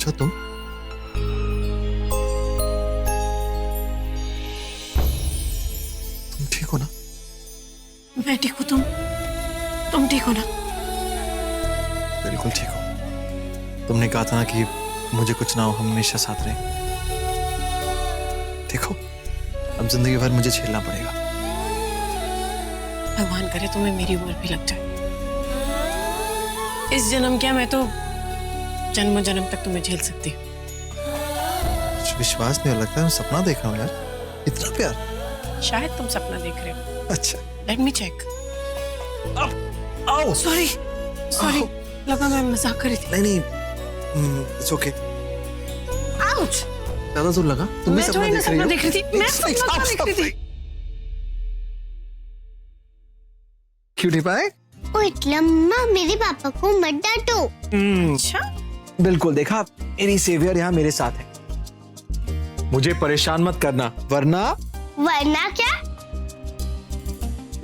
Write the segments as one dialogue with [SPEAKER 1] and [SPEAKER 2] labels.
[SPEAKER 1] अच्छा तुम ठीक हो ना?
[SPEAKER 2] मैं ठीक हूँ, तुम ठीक हो ना?
[SPEAKER 1] बिल्कुल ठीक हो। तुमने कहा था ना कि मुझे कुछ ना हो, हम हमेशा साथ रहे। देखो अब जिंदगी भर मुझे झेलना पड़ेगा।
[SPEAKER 2] भगवान करे तुम्हें मेरी उम्र भी लग जाए। इस जन्म क्या, मैं तो जन्म जन्म तक तुम्हें झेल सकती हूँ।
[SPEAKER 1] कुछ विश्वास नहीं हो, लगता है मैं सपना देख रहा हूँ यार। इतना प्यार।
[SPEAKER 2] शायद तुम सपना देख रहे हो।
[SPEAKER 1] अच्छा
[SPEAKER 2] लेट मी चेक।
[SPEAKER 1] आओ।
[SPEAKER 2] सॉरी सॉरी, लगा मैं मजाक कर रही थी।
[SPEAKER 1] नहीं, इट्स ओके।
[SPEAKER 2] आउच।
[SPEAKER 1] ज्यादा दूर लगा। तुम भी
[SPEAKER 2] मैं
[SPEAKER 1] सपना देख रही हो?
[SPEAKER 2] देख रही थी। मैं सपना देख रही थी।
[SPEAKER 1] क्यूटी पाए।
[SPEAKER 3] ओए लम्मा, मेरे पापा को मत डांटो।
[SPEAKER 2] अच्छा,
[SPEAKER 4] बिल्कुल, देखा मेरी सेवियर यहाँ मेरे साथ है। मुझे परेशान मत करना वरना
[SPEAKER 3] क्या?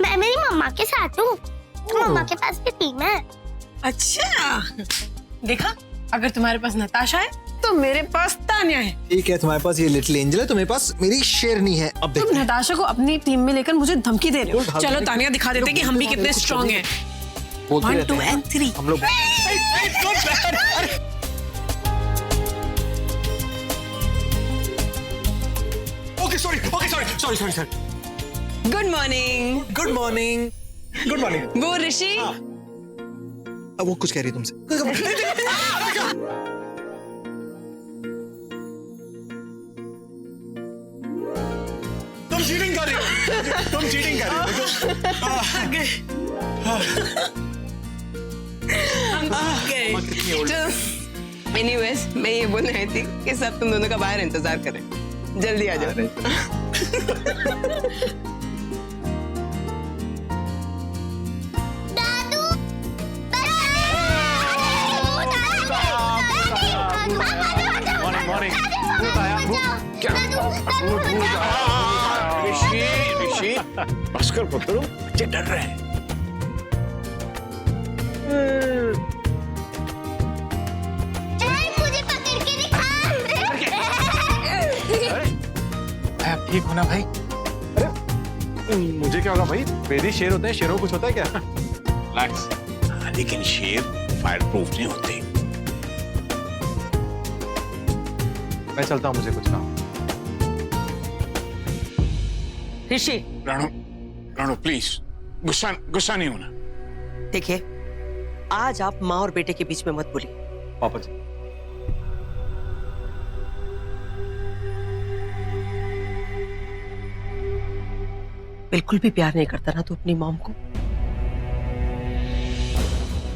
[SPEAKER 3] मैं मेरी मम्मा के साथ हूँ। मम्मा के पास भी टीम है।
[SPEAKER 2] अच्छा देखा, अगर तुम्हारे पास नताशा है तो मेरे पास तान्या है।
[SPEAKER 1] ठीक है, तुम्हारे पास ये लिटिल एंजल है, तुम्हारे पास मेरी शेरनी है। अब
[SPEAKER 2] तुम
[SPEAKER 1] देखते हैं।
[SPEAKER 2] नताशा को अपनी टीम में लेकर मुझे धमकी दे रहे हो। चलो तान्या दिखा देते कि हम भी कितने स्ट्रांग हैं।
[SPEAKER 1] बोलते
[SPEAKER 2] 1
[SPEAKER 1] रहते
[SPEAKER 2] 2
[SPEAKER 1] हैं।
[SPEAKER 2] and 3।
[SPEAKER 1] हम लोग
[SPEAKER 4] okay sorry
[SPEAKER 2] good morning.
[SPEAKER 4] Good morning
[SPEAKER 2] वो ऋषि।
[SPEAKER 1] अब वो कुछ कह रही है तुमसे।
[SPEAKER 4] तुम चीटिंग कर रही हो।
[SPEAKER 5] एनीवेज, मैं ये बोलने आई थी कि सब तुम दोनों का बाहर इंतजार करें। जल्दी आ जाओ।
[SPEAKER 3] दादू,
[SPEAKER 6] ऋषि बस कर पुत्र, बच्चे डर रहे हैं।
[SPEAKER 3] मुझे पकड़ के दिखा।
[SPEAKER 4] आप ठीक हो ना भाई? अरे मुझे क्या होगा भाई? वेदी शेर होते हैं, शेरों को कुछ होता है क्या?
[SPEAKER 6] रिलैक्स। लेकिन शेर फायर प्रूफ नहीं होते।
[SPEAKER 4] मैं चलता हूँ, मुझे कुछ काम।
[SPEAKER 5] ऋषि
[SPEAKER 6] राणु, राणु प्लीज गुस्सा नहीं होना।
[SPEAKER 5] देखिए, आज आप माँ और बेटे के बीच में मत बोलिए।
[SPEAKER 4] पापा जी,
[SPEAKER 5] बिल्कुल भी प्यार नहीं करता ना तू अपनी मॉम को?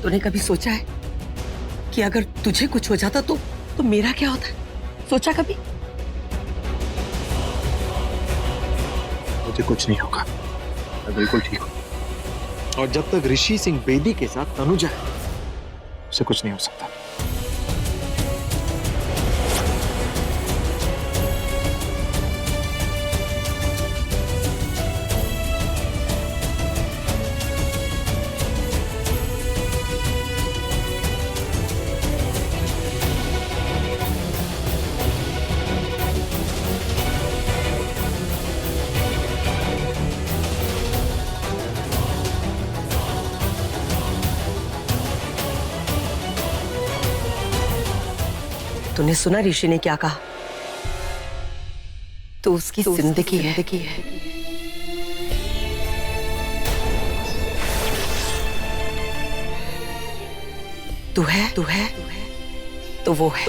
[SPEAKER 5] तूने कभी सोचा है कि अगर तुझे कुछ हो जाता तो मेरा क्या होता है? सोचा कभी?
[SPEAKER 4] मुझे कुछ नहीं होगा, मैं बिल्कुल ठीक हूँ। और जब तक ऋषि सिंह बेदी के साथ तनुजा है, उसे कुछ नहीं हो सकता।
[SPEAKER 5] तूने सुना ऋषि ने क्या कहा? तो उसकी जिंदगी है। तू है तो वो है।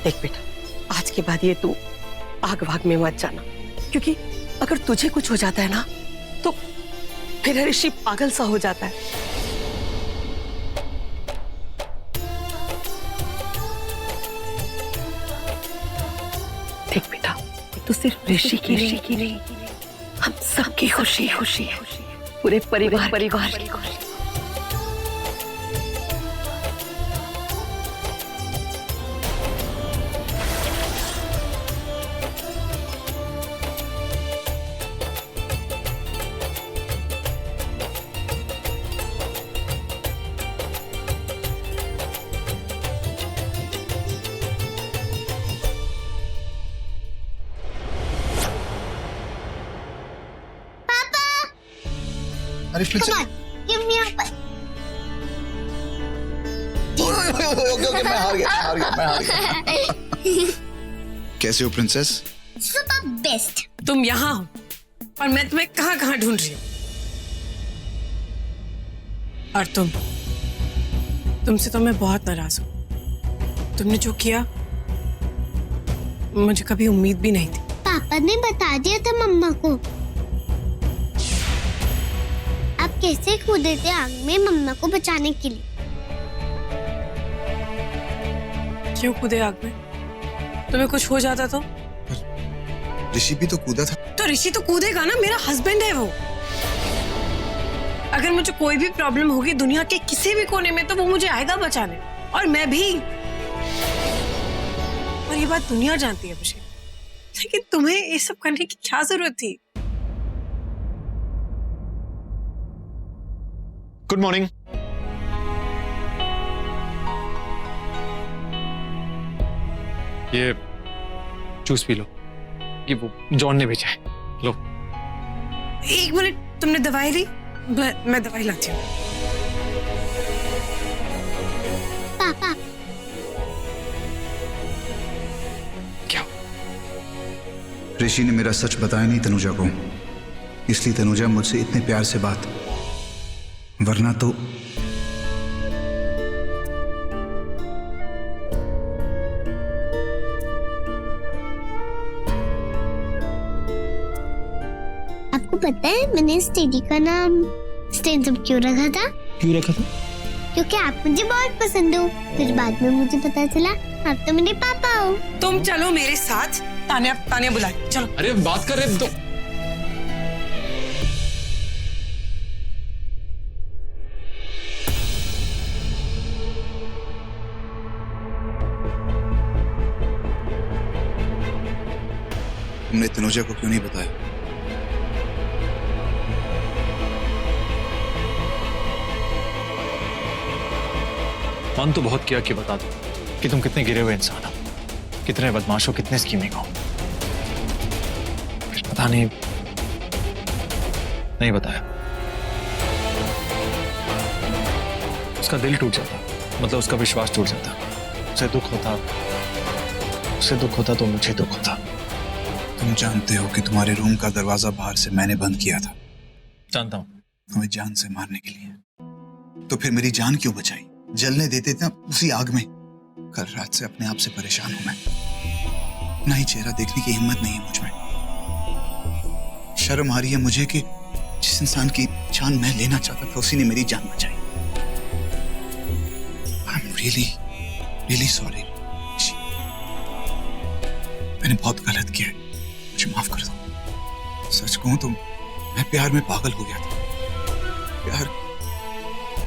[SPEAKER 5] देख बेटा, आज के बाद ये तू आग भाग में मत जाना, क्योंकि अगर तुझे कुछ हो जाता है ना तो फिर ऋषि पागल सा हो जाता है। देख बेटा, तो सिर्फ ऋषि की नहीं, हम सबकी खुशी है, पूरे परिवार की।
[SPEAKER 7] अरे फिर
[SPEAKER 3] Come on, give me a bite.
[SPEAKER 7] Okay मैं हार गया कैसे हो प्रिंसेस?
[SPEAKER 3] Super best.
[SPEAKER 2] तुम यहाँ हो और मैं तुम्हें कहाँ कहाँ ढूंढ रही हूँ। और तुमसे तो मैं बहुत नाराज हूँ। तुमने जो किया मुझे कभी उम्मीद भी नहीं थी।
[SPEAKER 3] पापा ने बता दिया था मम्मा को। आप कैसे कूदे थे आग में मम्मा को बचाने के लिए?
[SPEAKER 2] क्यों कूदे आग में? तुम्हें कुछ हो जाता तो?
[SPEAKER 7] ऋषि भी तो कूदा था।
[SPEAKER 2] तो ऋषि तो कूदेगा ना, मेरा हस्बैंड है वो। अगर मुझे कोई भी प्रॉब्लम होगी दुनिया के किसी भी कोने में तो वो मुझे आएगा बचाने, और मैं भी। और ये बात दुनिया जानती है मुझे, लेकिन तुम्हें ये सब करने की क्या जरूरत थी?
[SPEAKER 1] Good morning. ये जूस पी लो, ये वो जॉन ने भेजा है, लो।
[SPEAKER 2] एक मिनट, तुमने दवाई ली? मैं दवाई लाती हूँ।
[SPEAKER 3] पापा,
[SPEAKER 1] क्या?
[SPEAKER 7] ऋषि ने मेरा सच बताया नहीं तनुजा को, इसलिए तनुजा मुझसे इतने प्यार से बात, वरना तो
[SPEAKER 3] आपको पता है मैंने इस टेडी का नाम स्टैंड क्यों रखा था?
[SPEAKER 1] क्यों रखा था?
[SPEAKER 3] क्योंकि आप मुझे बहुत पसंद हो। फिर बाद में मुझे पता चला आप तो मेरे पापा हो।
[SPEAKER 2] तुम चलो मेरे साथ। तान्या बुला, चलो।
[SPEAKER 1] अरे बात कर रहे तो।
[SPEAKER 7] तुमने तनुजा को क्यों नहीं बताया?
[SPEAKER 1] मन तो बहुत किया कि बता दो कि तुम कितने गिरे हुए इंसान हो, कितने बदमाश हो, कितने स्कीमिंग हो। पता नहीं बताया। उसका दिल टूट जाता, मतलब उसका विश्वास टूट जाता। उसे दुख होता तो मुझे दुख होता।
[SPEAKER 7] तुम जानते हो कि तुम्हारे रूम का दरवाजा बाहर से मैंने बंद किया था।
[SPEAKER 1] जानता हूं।
[SPEAKER 7] तुम्हें जान से मारने के लिए। तो फिर मेरी जान क्यों बचाई? जलने देते थे उसी आग में। कल रात से अपने आप से परेशान हूं मैं। अपना ही चेहरा देखने की हिम्मत नहीं है मुझ में। शर्म आ रही है मुझे कि जिस इंसान की जान मैं लेना चाहता था उसी ने मेरी जान बचाई। I am really sorry. मैंने बहुत गलत किया है, मुझे माफ कर दो। सच कहूं तो मैं प्यार में पागल हो गया था।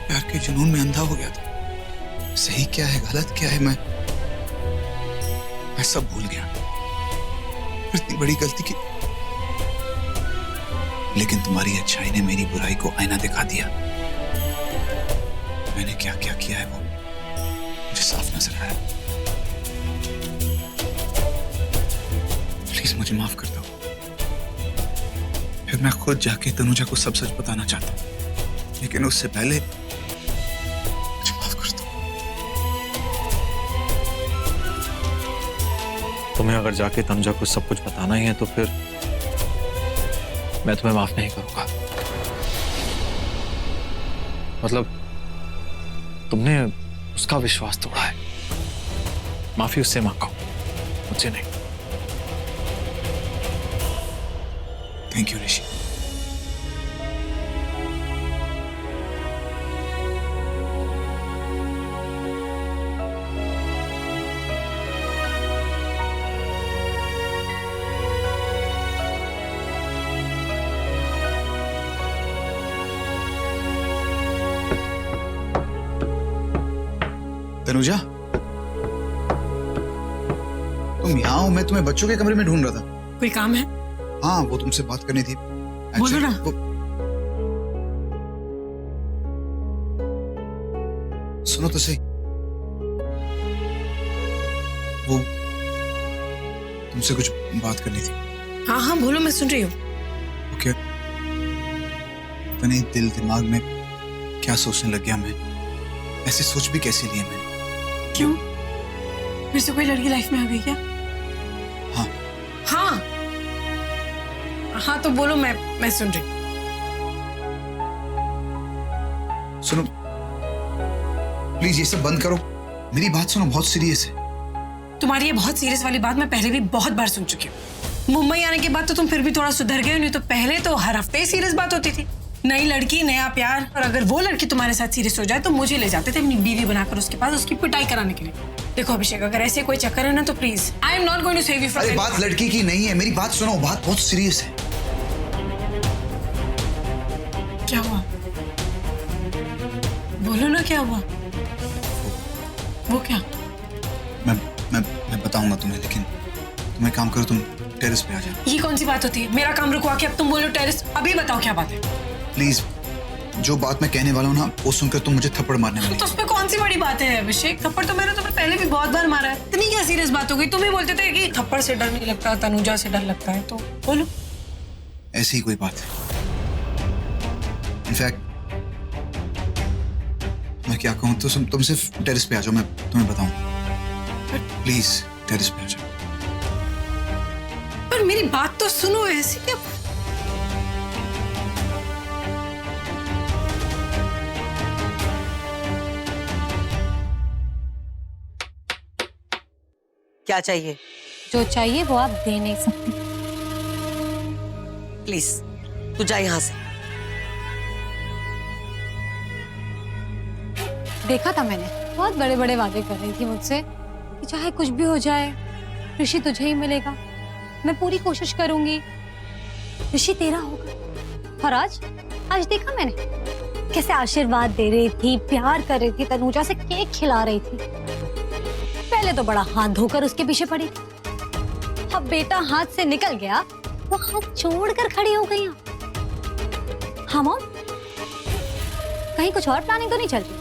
[SPEAKER 7] प्यार के जुनून में अंधा हो गया था। सही क्या है गलत क्या है मैं सब भूल गया। इतनी बड़ी गलती की, लेकिन तुम्हारी अच्छाई ने मेरी बुराई को आईना दिखा दिया। मैंने क्या क्या किया है वो मुझे साफ नजर आया। प्लीज मुझे माफ कर दो। फिर मैं खुद जाके तनुजा को सब सच बताना चाहता हूं, लेकिन उससे पहले मुझे माफ कर दो।
[SPEAKER 1] तुम्हें अगर जाके तनुजा को सब कुछ बताना ही है तो फिर मैं तुम्हें माफ नहीं करूंगा। मतलब तुमने उसका विश्वास तोड़ा है, माफी उससे मांगो, मुझसे नहीं।
[SPEAKER 7] थैंक यू ऋषि। तनुजा, तुम यहाँ हो? मैं तुम्हें बच्चों के कमरे में ढूंढ रहा था।
[SPEAKER 2] कोई काम है?
[SPEAKER 7] हाँ, वो तुमसे बात करनी थी।
[SPEAKER 2] बोलो ना।
[SPEAKER 7] सुनो तो सही। वो तुमसे कुछ बात करनी थी।
[SPEAKER 2] हाँ बोलो, मैं सुन रही हूँ।
[SPEAKER 7] ओके। पता नहीं दिल दिमाग में क्या सोचने लग गया मैं। ऐसे सोच भी कैसे लिए मैंने?
[SPEAKER 2] क्यों? फिर से कोई लड़की लाइफ में आ गई क्या?
[SPEAKER 7] हाँ।
[SPEAKER 2] हाँ हाँ तो बोलो, मैं सुन रही।
[SPEAKER 7] सुनो प्लीज, ये सब बंद करो, मेरी बात सुनो, बहुत सीरियस है।
[SPEAKER 2] तुम्हारी ये बहुत सीरियस वाली बात मैं पहले भी बहुत बार सुन चुकी हूँ। मुंबई आने के बाद तो तुम फिर भी थोड़ा सुधर गए, नहीं तो पहले तो हर हफ्ते ही सीरियस बात होती थी। नई लड़की नया प्यार, और अगर वो लड़की तुम्हारे साथ सीरियस हो जाए तो मुझे ले जाते थे अपनी बीवी बनाकर उसके पास उसकी पिटाई कराने के लिए। देखो अभिषेक, अगर ऐसे कोई चक्कर है ना तो please I am not going to save you from.
[SPEAKER 7] अरे बात लड़की की नहीं है, मेरी बात सुनो, बात बहुत सीरियस है।
[SPEAKER 2] क्या हुआ? बोलो ना क्या हुआ? वो क्या?
[SPEAKER 7] मैं बताऊंगा तुम्हें, लेकिन तुम एक काम करो, तुम टेरेस पे आ जाओ।
[SPEAKER 2] ये कौन सी बात होती है? मेरा काम रुकवा के अब तुम बोलो टेरेस? अभी बताओ क्या बात है।
[SPEAKER 7] प्लीज, जो बात मैं कहने वाला हूँ ना, वो सुनकर तुम मुझे थप्पड़ मारने वाली।
[SPEAKER 2] तो उसमें कौन सी बड़ी बात है अभिषेक? थप्पड़ तो मैंने तुम्हें पहले भी बहुत बार मारा है। इतनी क्या सीरियस बात हो गई? तुम ही बोलते थे कि थप्पड़ से डर नहीं लगता, तनुजा से डर लगता है, तो बोलो।
[SPEAKER 7] ऐसी ही कोई बात है। इनफैक्ट मैं क्या कहूँ, तो तुम सिर्फ टेरेस पे आ जाओ, मैं तुम्हें बताऊँ। प्लीज टेरेस पे आ जाओ।
[SPEAKER 2] पर मेरी बात तो सुनो, ऐसी क्या?
[SPEAKER 5] क्या चाहिए?
[SPEAKER 8] जो चाहिए वो आप दे नहीं सकती।
[SPEAKER 5] प्लीज तू जा यहाँ से।
[SPEAKER 8] देखा था मैंने, बहुत बड़े बड़े वादे कर रही थी मुझसे कि चाहे कुछ भी हो जाए ऋषि तुझे ही मिलेगा, मैं पूरी कोशिश करूंगी, ऋषि तेरा होगा। और आज देखा मैंने कैसे आशीर्वाद दे रही थी, प्यार कर रही थी, तनुजा से केक खिला रही थी। पहले तो बड़ा हाथ धोकर उसके पीछे पड़ी थी, अब बेटा हाथ से निकल गया वो हाथ छोड़कर खड़ी हो गई। हाँ मॉम, कहीं कुछ और प्लानिंग तो नहीं चल रही?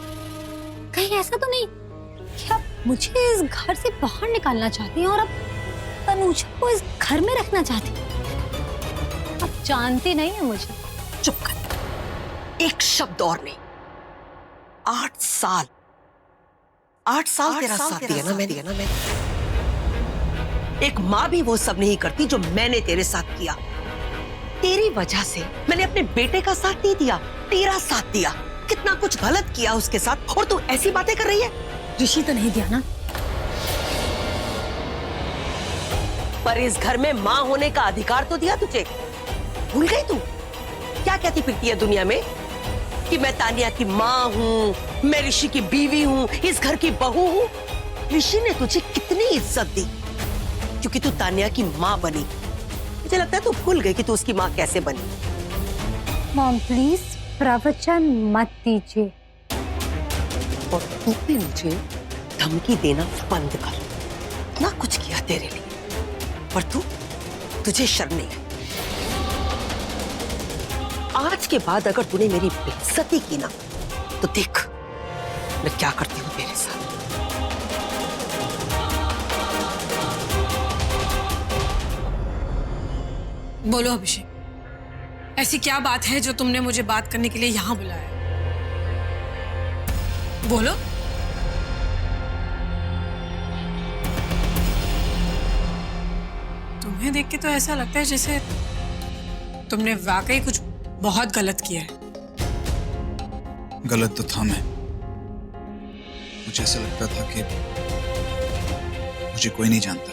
[SPEAKER 8] कहीं ऐसा तो नहीं कि आप मुझे इस घर से बाहर निकालना चाहती हैं और अब तनुजा को इस घर में रखना चाहती हैं? आप जानती नहीं है मुझे।
[SPEAKER 5] चुप कर, एक शब्द और नहीं। 8 साल तेरा साथ दिया ना मैंने। एक माँ भी वो सब नहीं करती जो मैंने तेरे साथ किया। तेरी वजह से मैंने अपने बेटे का साथ नहीं दिया, तेरा साथ दिया। कितना कुछ गलत किया उसके साथ, और तू ऐसी बातें कर रही है।
[SPEAKER 8] ऋषि तो नहीं दिया ना,
[SPEAKER 5] पर इस घर में माँ होने का अधिकार तो दिया तुझे। भूल गई तू? क्या कहती फिरती है दुनिया में कि मैं तानिया की माँ हूँ, मैं ऋषि की बीवी हूँ, इस घर की बहू हूँ। ऋषि ने तुझे कितनी इज्जत दी क्योंकि तू तानिया की माँ बनी। मुझे लगता है तू भूल गई कि तू उसकी माँ कैसे बनी।
[SPEAKER 8] मॉम प्लीज प्रवचन मत दीजिए।
[SPEAKER 5] और तू भी मुझे धमकी देना बंद कर। इतना कुछ किया तेरे लिए, पर तुझे शर्म नहीं है। आज के बाद अगर तूने मेरी बेइज्जती की ना, तो देख मैं क्या करती हूँ तेरे साथ।
[SPEAKER 2] बोलो अभिषेक, ऐसी क्या बात है जो तुमने मुझे बात करने के लिए यहाँ बुलाया? बोलो। तुम्हें देख के तो ऐसा लगता है जैसे तुमने वाकई कुछ बहुत गलत किया है।
[SPEAKER 7] गलत तो था मैं। मुझे ऐसा लगता था कि मुझे कोई नहीं जानता,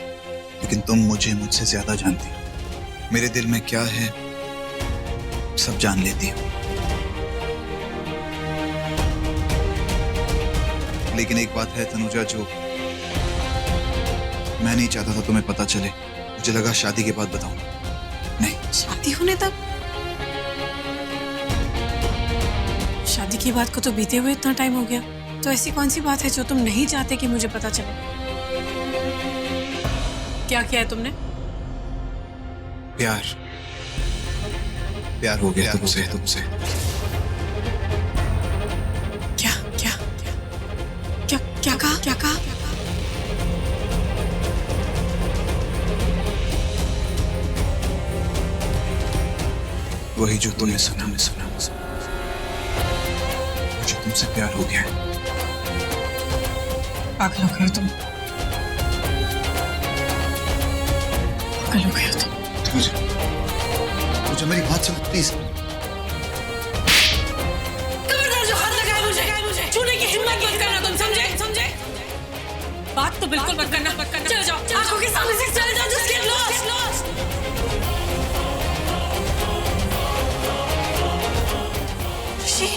[SPEAKER 7] लेकिन तुम मुझसे ज्यादा जानती। मेरे दिल में क्या है सब जान लेती हो। लेकिन एक बात है तनुजा, जो मैं नहीं चाहता था तुम्हें पता चले। मुझे लगा शादी के बाद बताऊंगा। नहीं,
[SPEAKER 2] शादी होने तक? शादी की बात को तो बीते हुए इतना टाइम हो गया, तो ऐसी कौन सी बात है जो तुम नहीं चाहते कि मुझे पता चले? क्या किया है तुमने?
[SPEAKER 7] प्यार हो गया तुमसे।
[SPEAKER 2] क्या क्या क्या क्या कहा? क्या कहा?
[SPEAKER 7] वही जो तुमने सुना। मुझे तुमसे प्यार हो गया है।
[SPEAKER 2] पागल हो गए हो तुम, पागल हो गए हो तुम।
[SPEAKER 7] मुझे मेरी बात सुनो प्लीज।
[SPEAKER 2] खबरदार जो हाथ लगाए मुझे छूने की हिम्मत मत करना तुम, समझे? बात तो बिल्कुल मत करना। चले जाओ, आंखों के सामने से चले जाओ। Just get lost. ऋषि,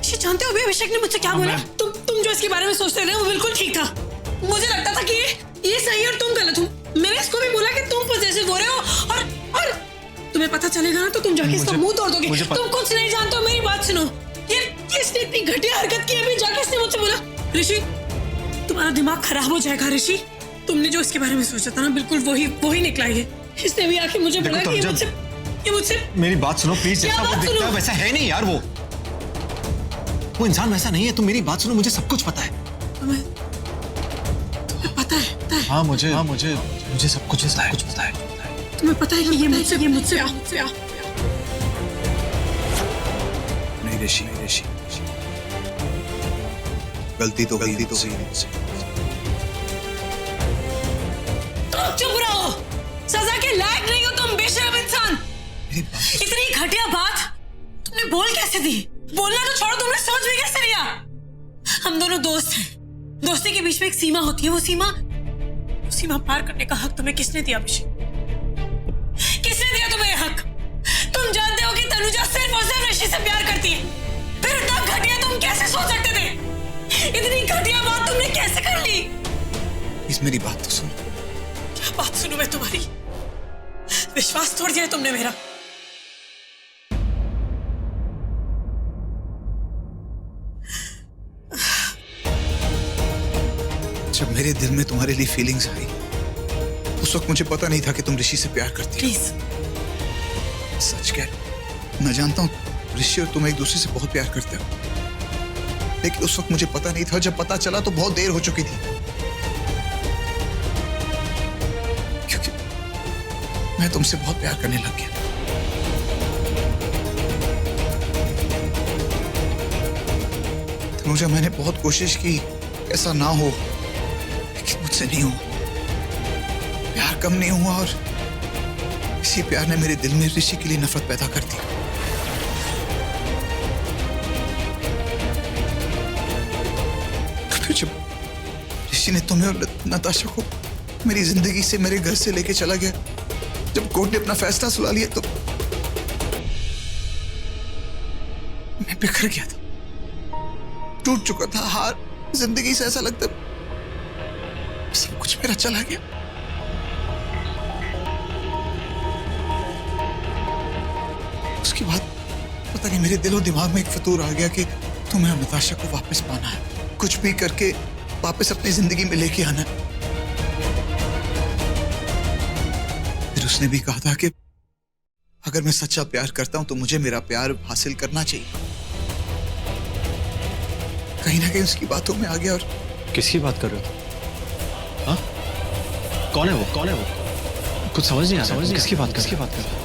[SPEAKER 2] ऋषि जानते हो अभी अभिषेक ने मुझसे क्या बोला? तुम जो इसके बारे में सोचते रहे वो बिल्कुल ठीक था। मुझे लगता था कि ये सही और तुम गलत हो। मैंने इसको भी बोला कि तुम पॉसेसिव हो रहे हो और तुम्हें पता चलेगा ना तो तुम जाके इसका मुंह तोड़ दोगे। तुम कुछ नहीं जानते हो, मेरी बात सुनो। ये इसने इतनी घटिया हरकत की है, जाके इसने मुझसे बोला। ऋषि, तुम्हारा दिमाग खराब हो जाएगा ऋषि। तुमने जो इसके बारे में सोचा था ना बिल्कुल वही निकला है। इसने भी आके मुझे बोला कि ये मुझसे
[SPEAKER 1] मेरी बात सुनो प्लीज। जैसा वो दिखता है वैसा है नहीं यार। वो इंसान वैसा नहीं है। तुम मेरी बात सुनो, मुझे सब कुछ पता है।
[SPEAKER 2] तुम्हें पता है?
[SPEAKER 1] हाँ मुझे सब कुछ पता है।
[SPEAKER 2] तुम्हें पता है कि ये मुझसे
[SPEAKER 7] नहीं ऋषि, गलती तो हुई मुझसे।
[SPEAKER 2] तुम चुप रहो। सजा के लायक नहीं हो तुम, बेशरम इंसान। इतनी घटिया बात तुमने बोल कैसे दी? बोलना तो छोड़ो, तुमने सोच भी कैसे लिया? हम दोनों दोस्त हैं। दोस्ती के बीच में एक सीमा होती है। वो सीमा पार करने का हक तुम्हें किसने दिया अभिषेक? किसने दिया तुम्हें हक? तुम जानते हो कि तनुजा सिर्फ और सिर्फ ऋषि से प्यार करती है। फिर इतना घटिया तुम कैसे सोच सकते थे? इतनी घटिया बात तुमने कैसे कर ली?
[SPEAKER 7] इस मेरी बात तो सुनो।
[SPEAKER 2] क्या बात सुनूं मैं तुम्हारी? विश्वास तोड़ दिया तुमने मेरा।
[SPEAKER 7] जब मेरे दिल में तुम्हारे लिए फीलिंग्स आई उस वक्त मुझे पता नहीं था कि तुम ऋषि से प्यार करती हो।
[SPEAKER 2] प्लीज,
[SPEAKER 7] सच कह, मैं जानता हूँ ऋषि और तुम एक दूसरे से बहुत प्यार करते हो, लेकिन उस वक्त मुझे पता नहीं था। जब पता चला तो बहुत देर हो चुकी थी, क्योंकि मैं तुमसे बहुत प्यार करने लग गया। तनुजा, मैंने बहुत कोशिश की ऐसा ना हो, लेकिन मुझसे नहीं हुआ। प्यार कम नहीं हुआ और इसी प्यार ने मेरे दिल में ऋषि के लिए नफरत पैदा कर दी। फिर जब ऋषि ने तुम्हें और नताशा को मेरी जिंदगी से, मेरे घर से लेके चला गया, जब कोर्ट ने अपना फैसला सुना लिया तो मैं बिखर गया था, टूट चुका था। हार जिंदगी से ऐसा लगता सब कुछ मेरा चला गया। उसके बाद पता नहीं मेरे दिल और दिमाग में एक फितूर आ गया कि तुम्हें और नताशा को वापस पाना है, कुछ भी करके वापस अपनी जिंदगी में लेके आना है। फिर उसने भी कहा था कि अगर मैं सच्चा प्यार करता हूं तो मुझे मेरा प्यार हासिल करना चाहिए। कहीं ना कहीं उसकी बातों में आ गया। और
[SPEAKER 1] किसकी बात कर रहे हो? हाँ? कौन है वो? कुछ समझ नहीं आ रहा। किसकी बात कर रहे हो?